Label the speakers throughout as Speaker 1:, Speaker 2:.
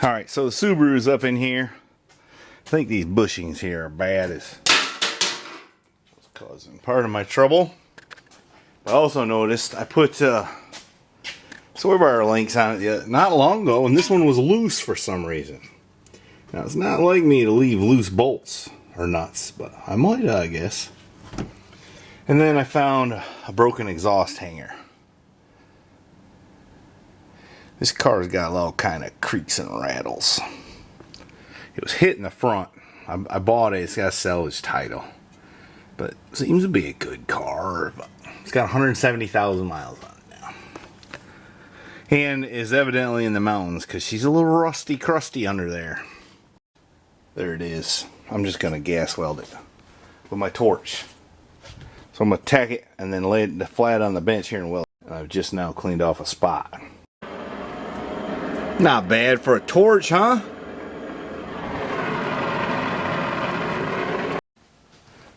Speaker 1: Alright, so the Subaru's up in here. I think these bushings here are bad. It's causing part of my trouble. I also noticed I put soy wire links on it not long ago, and this one was loose for some reason. Now, it's not like me to leave loose bolts or nuts, but I might, I guess. And then I found a broken exhaust hanger. This car's got a little kind of creaks and rattles. It was hit in the front. I bought it. It's got a salvage title. But it seems to be a good car. It's got 170,000 miles on it now. And is evidently in the mountains because she's a little rusty crusty under there. There it is. I'm just going to gas weld it with my torch. So I'm going to tack it and then lay it flat on the bench here and weld it. And I've just now cleaned off a spot. Not bad for a torch, huh?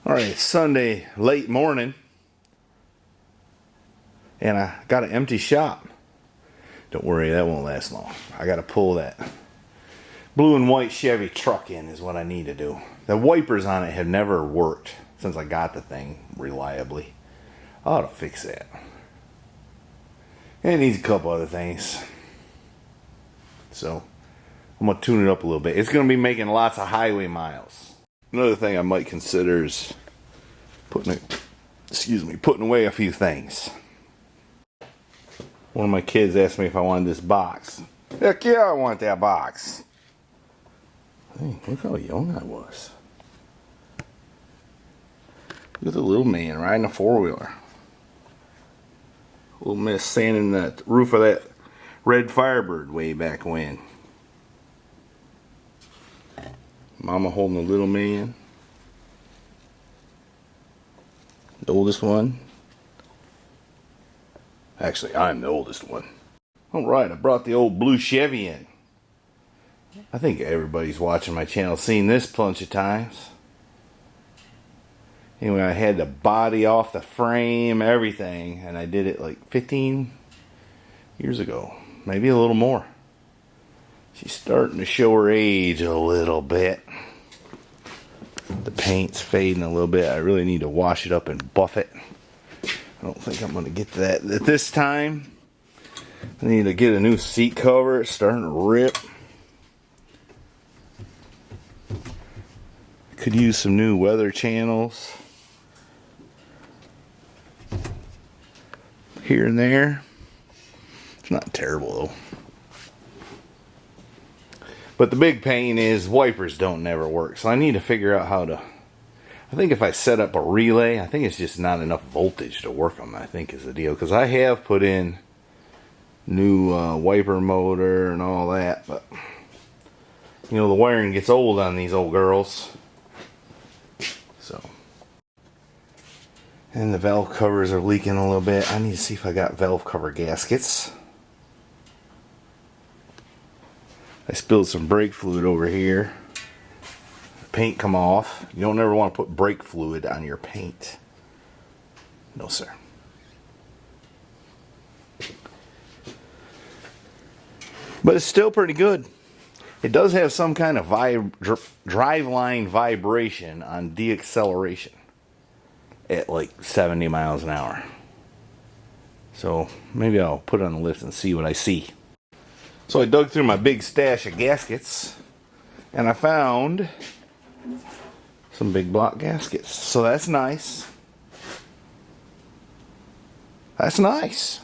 Speaker 1: Alright, it's Sunday late morning. And I got an empty shop. Don't worry, that won't last long. I got to pull that blue and white Chevy truck in is what I need to do. The wipers on it have never worked since I got the thing reliably. I ought to fix that. And it needs a couple other things. So, I'm going to tune it up a little bit. It's going to be making lots of highway miles. Another thing I might consider is putting away a few things. One of my kids asked me if I wanted this box. Heck yeah, I want that box. Hey, look how young I was. Look at the little man riding a four-wheeler. Little miss sanding the roof of that red Firebird way back when. Mama holding the little man. The oldest one. Actually, I'm the oldest one. Alright, I brought the old blue Chevy in. I think everybody's watching my channel seen this bunch of times. Anyway, I had the body off the frame, everything, and I did it like 15 years ago. Maybe a little more. She's starting to show her age a little bit. The paint's fading a little bit. I really need to wash it up and buff it. I don't think I'm going to get to that at this time. I need to get a new seat cover. It's starting to rip. Could use some new weather channels. Here and there. It's not terrible though. But the big pain is wipers don't never work. So I need to figure out how to... I think if I set up a relay, I think it's just not enough voltage to work them, I think is the deal. Because I have put in new wiper motor and all that. But, you know, the wiring gets old on these old girls. So... And the valve covers are leaking a little bit. I need to see if I got valve cover gaskets. I spilled some brake fluid over here. The paint come off. You don't ever want to put brake fluid on your paint. No, sir. But it's still pretty good. It does have some kind of driveline vibration on deacceleration at like 70 miles an hour. So maybe I'll put it on the lift and see what I see. So I dug through my big stash of gaskets and I found some big block gaskets. So that's nice. That's nice.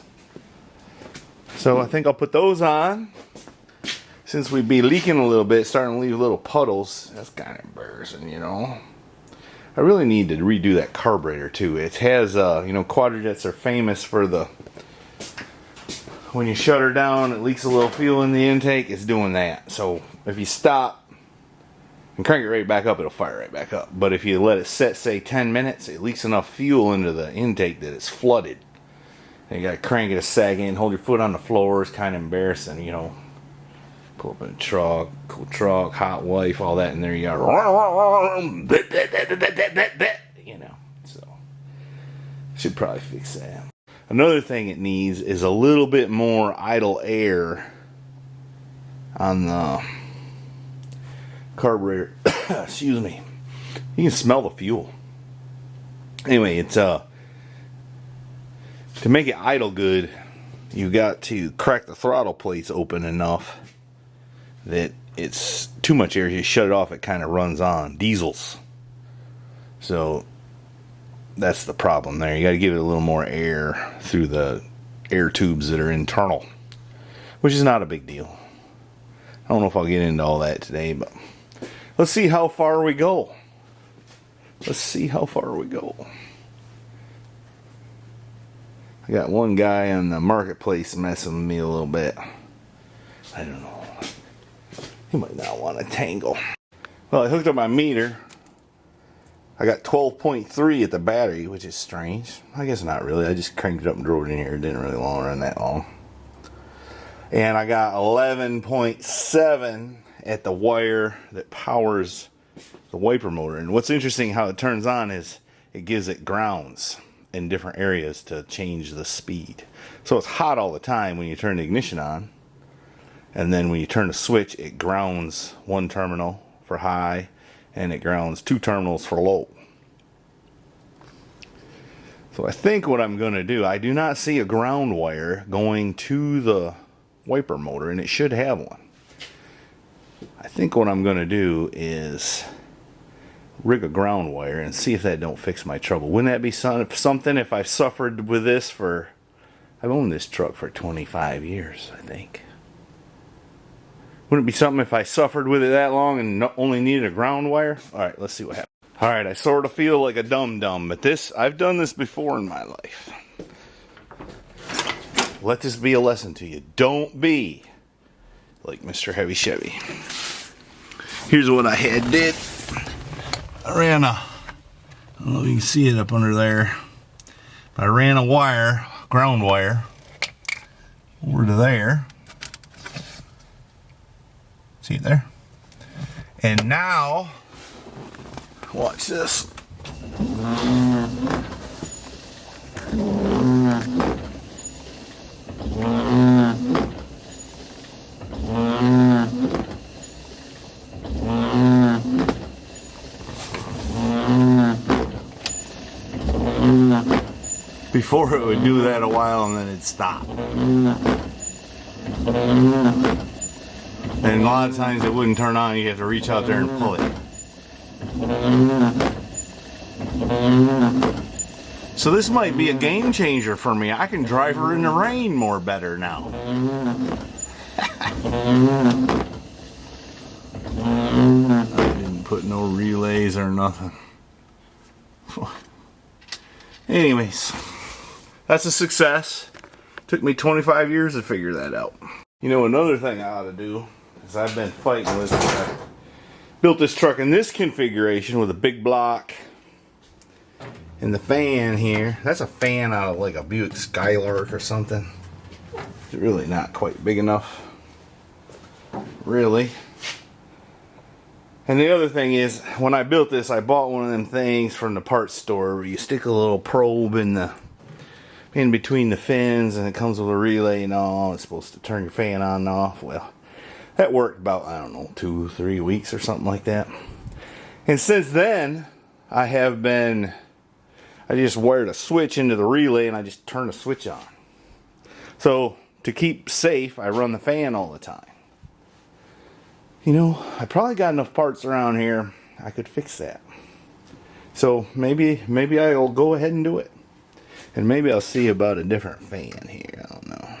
Speaker 1: So I think I'll put those on. Since we'd be leaking a little bit, starting to leave little puddles. That's kind of embarrassing, you know. I really need to redo that carburetor too. It has, you know, quadrajets are famous for the... When you shut her down, it leaks a little fuel in the intake. It's doing that. So if you stop and crank it right back up, it'll fire right back up. But if you let it set, say 10 minutes, it leaks enough fuel into the intake that it's flooded. And you gotta crank it a second, hold your foot on the floor. It's kind of embarrassing, you know. Pull up in a truck, cool truck, hot wife, all that, and there you are. You know, so should probably fix that. Another thing it needs is a little bit more idle air on the carburetor. Excuse me. You can smell the fuel. Anyway, it's to make it idle good, you got to crack the throttle plates open enough that it's too much air. You shut it off, it kind of runs on. Diesels. So that's the problem there. You got to give it a little more air through the air tubes that are internal, which is not a big deal. I don't know if I'll get into all that today, but let's see how far we go. Let's see how far we go. I got one guy on the marketplace messing with me a little bit. I don't know. He might not want to tangle. Well, I hooked up my meter. I got 12.3 at the battery, which is strange. I guess not really. I just cranked it up and drove it in here. It didn't really run that long. And I got 11.7 at the wire that powers the wiper motor. And what's interesting how it turns on is it gives it grounds in different areas to change the speed. So it's hot all the time when you turn the ignition on. And then when you turn the switch, it grounds one terminal for high and it grounds two terminals for low. So I think what I'm going to do, I do not see a ground wire going to the wiper motor, and it should have one. I think what I'm going to do is rig a ground wire and see if that don't fix my trouble. Wouldn't that be something if I suffered with this for... I've owned this truck for 25 years, I think. Wouldn't it be something if I suffered with it that long and only needed a ground wire? Alright, let's see what happens. Alright, I sort of feel like a dum-dum, but this, I've done this before in my life. Let this be a lesson to you. Don't be like Mr. Heavy Chevy. Here's what I did. I ran I don't know if you can see it up under there. I ran a wire, ground wire, over to there. See it there? And now, watch this. Before it would do that a while and then it'd stop. And a lot of times it wouldn't turn on, you have to reach out there and pull it. So this might be a game changer for me. I can drive her in the rain more better now. I didn't put no relays or nothing. Anyways, that's a success. Took me 25 years to figure that out. You know, another thing I ought to do is I've been fighting with it. I built this truck in this configuration with a big block and the fan here. That's a fan out of like a Buick Skylark or something. It's really not quite big enough, really. And the other thing is, when I built this, I bought one of them things from the parts store where you stick a little probe in between the fins, and it comes with a relay and all. It's supposed to turn your fan on and off. Well, that worked about, I don't know, 2-3 weeks or something like that. And since then, I just wired a switch into the relay and I just turn the switch on. So to keep safe, I run the fan all the time. You know, I probably got enough parts around here, I could fix that. So maybe I'll go ahead and do it. And maybe I'll see about a different fan here, I don't know.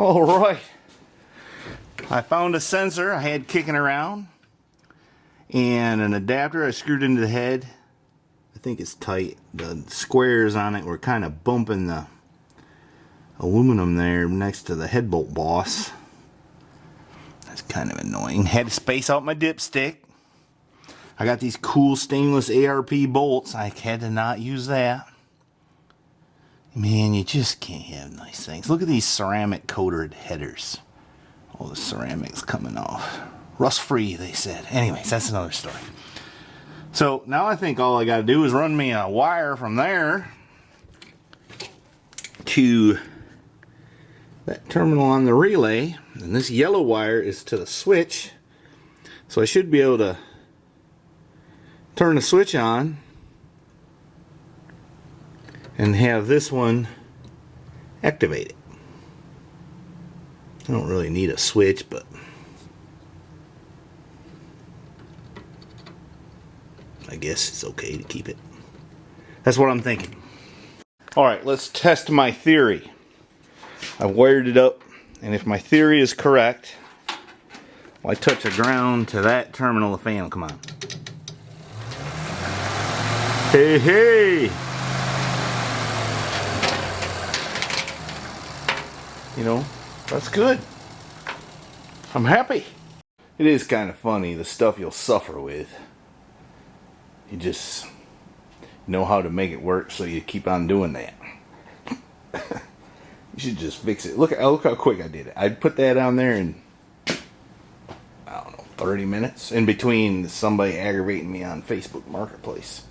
Speaker 1: Alright. I found a sensor I had kicking around. And an adapter I screwed into the head. I think it's tight. The squares on it were kind of bumping the aluminum there next to the head bolt boss. That's kind of annoying. Had to space out my dipstick. I got these cool stainless ARP bolts. I had to not use that. Man, you just can't have nice things. Look at these ceramic coated headers. All the ceramics coming off. Rust free, they said. Anyways, that's another story. So now I think all I got to do is run me a wire from there to that terminal on the relay, and this yellow wire is to the switch. So I should be able to turn the switch on and have this one activated. I don't really need a switch, but I guess it's okay to keep it. That's what I'm thinking. Alright, let's test my theory. I've wired it up, and if my theory is correct, I touch the ground to that terminal, the fan will come on. Hey, hey! You know, that's good. I'm happy. It is kind of funny, the stuff you'll suffer with. You just know how to make it work, so you keep on doing that. You should just fix it. Look how quick I did it. I put that on there in, I don't know, 30 minutes. In between somebody aggravating me on Facebook Marketplace.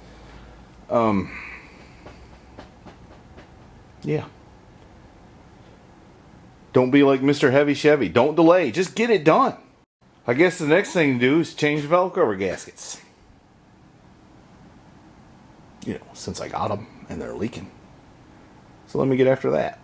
Speaker 1: Yeah. Don't be like Mr. Heavy Chevy. Don't delay. Just get it done. I guess the next thing to do is change the valve cover gaskets. You know, since I got them and they're leaking. So let me get after that.